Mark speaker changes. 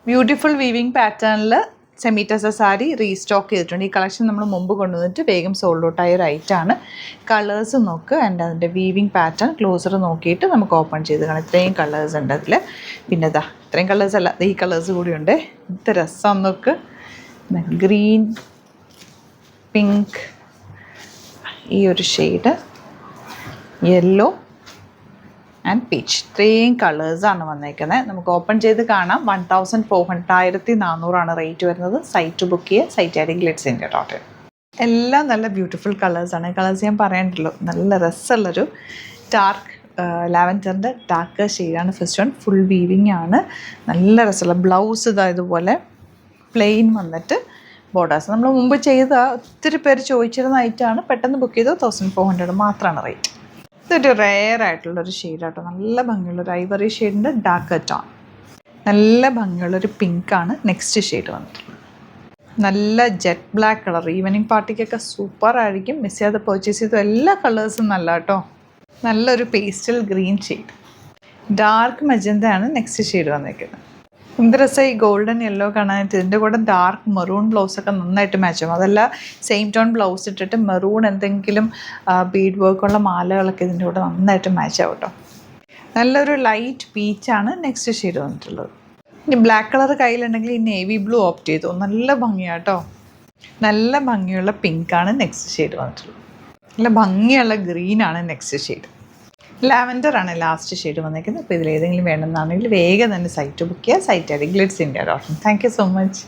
Speaker 1: Beautiful weaving പാറ്റേണിൽ semi tussar sari restock ചെയ്തിട്ടുണ്ട്. ഈ കളക്ഷൻ നമ്മൾ മുമ്പ് കൊണ്ടുവന്നിട്ട് വേഗം സോൾഡ് ഔട്ട് ആയ ഒരു ഐറ്റമാണ്. കളേഴ്സ് നോക്ക് ആൻഡ് അതിൻ്റെ വീവിങ് പാറ്റേൺ ക്ലോസർ നോക്കിയിട്ട് നമുക്ക് ഓപ്പൺ ചെയ്ത് കാണാം. ഇത്രയും കളേഴ്സ് ഉണ്ട് അതിൽ. പിന്നെ ഇതാ ഇത്രയും കളേഴ്സ് അല്ല, ഈ കളേഴ്സ് കൂടിയുണ്ട്. ഇത് രസം നോക്ക്. ഗ്രീൻ, പിങ്ക്, ഈ ഒരു ഷെയ്ഡ്, യെല്ലോ ആൻഡ് പീച്ച്, ഇത്രയും കളേഴ്സാണ് വന്നേക്കുന്നത്. നമുക്ക് ഓപ്പൺ ചെയ്ത് കാണാം. 1400 റേറ്റ് വരുന്നത്. സൈറ്റ് ബുക്ക് ചെയ്യുക. Site I D glitz.in. എല്ലാം നല്ല ബ്യൂട്ടിഫുൾ കളേഴ്സാണ്. കളേഴ്സ് ഞാൻ പറയണ്ടല്ലോ, നല്ല രസമുള്ളൊരു ഡാർക്ക് ലാവൻഡറിൻ്റെ ഡാർക്ക് ഷെയ്ഡാണ് ഫസ്റ്റ് വൺ. ഫുൾ വീവിങ് ആണ്. നല്ല രസമുള്ള ബ്ലൗസ് ഇതുപോലെ പ്ലെയിൻ വന്നിട്ട് ബോർഡേഴ്സ്. നമ്മൾ മുമ്പ് ചെയ്ത ഒത്തിരി പേര് ചോദിച്ചിരുന്ന ഐറ്റമാണ്. പെട്ടെന്ന് ബുക്ക് ചെയ്ത് 1400 മാത്രമാണ് റേറ്റ്. ഇതൊരു റെയർ ആയിട്ടുള്ളൊരു ഷെയ്ഡാട്ടോ. നല്ല ഭംഗിയുള്ളൊരു ഐവറി ഷെയ്ഡിൻ്റെ ഡാർക്ക് ടോൺ. നല്ല ഭംഗിയുള്ളൊരു പിങ്കാണ് നെക്സ്റ്റ് ഷെയ്ഡ് വന്നിട്ടുള്ളത്. നല്ല ജെറ്റ് ബ്ലാക്ക് കളർ. ഈവനിങ് പാർട്ടിക്കൊക്കെ സൂപ്പറായിരിക്കും. മിസ് ചെയ്യാതെ പർച്ചേസ് ചെയ്തു. എല്ലാ കളേഴ്സും നല്ല കേട്ടോ. നല്ലൊരു പേസ്റ്റൽ ഗ്രീൻ ഷെയ്ഡ്. ഡാർക്ക് മജന്തയാണ് നെക്സ്റ്റ് ഷെയ്ഡ് വന്നേക്കുന്നത്. എന്ത് രസം ഈ ഗോൾഡൻ യെല്ലോ കാണാനായിട്ട്. ഇതിൻ്റെ കൂടെ ഡാർക്ക് മെറൂൺ ബ്ലൗസൊക്കെ നന്നായിട്ട് മാച്ച് ആവും. അതല്ല സെയിം ടോൺ ബ്ലൗസ് ഇട്ടിട്ട് മെറൂൺ എന്തെങ്കിലും ബീഡ് വർക്കുള്ള മാലകളൊക്കെ ഇതിൻ്റെ കൂടെ നന്നായിട്ട് മാച്ച് ആവും കേട്ടോ. നല്ലൊരു ലൈറ്റ് പീച്ചാണ് നെക്സ്റ്റ് ഷെയ്ഡ് വന്നിട്ടുള്ളത്. ഇനി ബ്ലാക്ക് കളർ കയ്യിലുണ്ടെങ്കിൽ ഈ നേവി ബ്ലൂ ഓപ്റ്റ് ചെയ്തു. നല്ല ഭംഗിയാണ് കേട്ടോ. നല്ല ഭംഗിയുള്ള പിങ്കാണ് നെക്സ്റ്റ് ഷെയ്ഡ് വന്നിട്ടുള്ളത്. നല്ല ഭംഗിയുള്ള ഗ്രീനാണ് നെക്സ്റ്റ് ഷെയ്ഡ്. ലാവൻഡർ ആണ് ലാസ്റ്റ് ഷെയ്ഡ് വന്നേക്കുന്നത്. അപ്പോൾ ഇതിലേതെങ്കിലും വേണമെന്നാണെങ്കിൽ വേഗം തന്നെ സൈറ്റ് ബുക്ക് ചെയ്യുക. Site I D glitz.in. Thank you so much.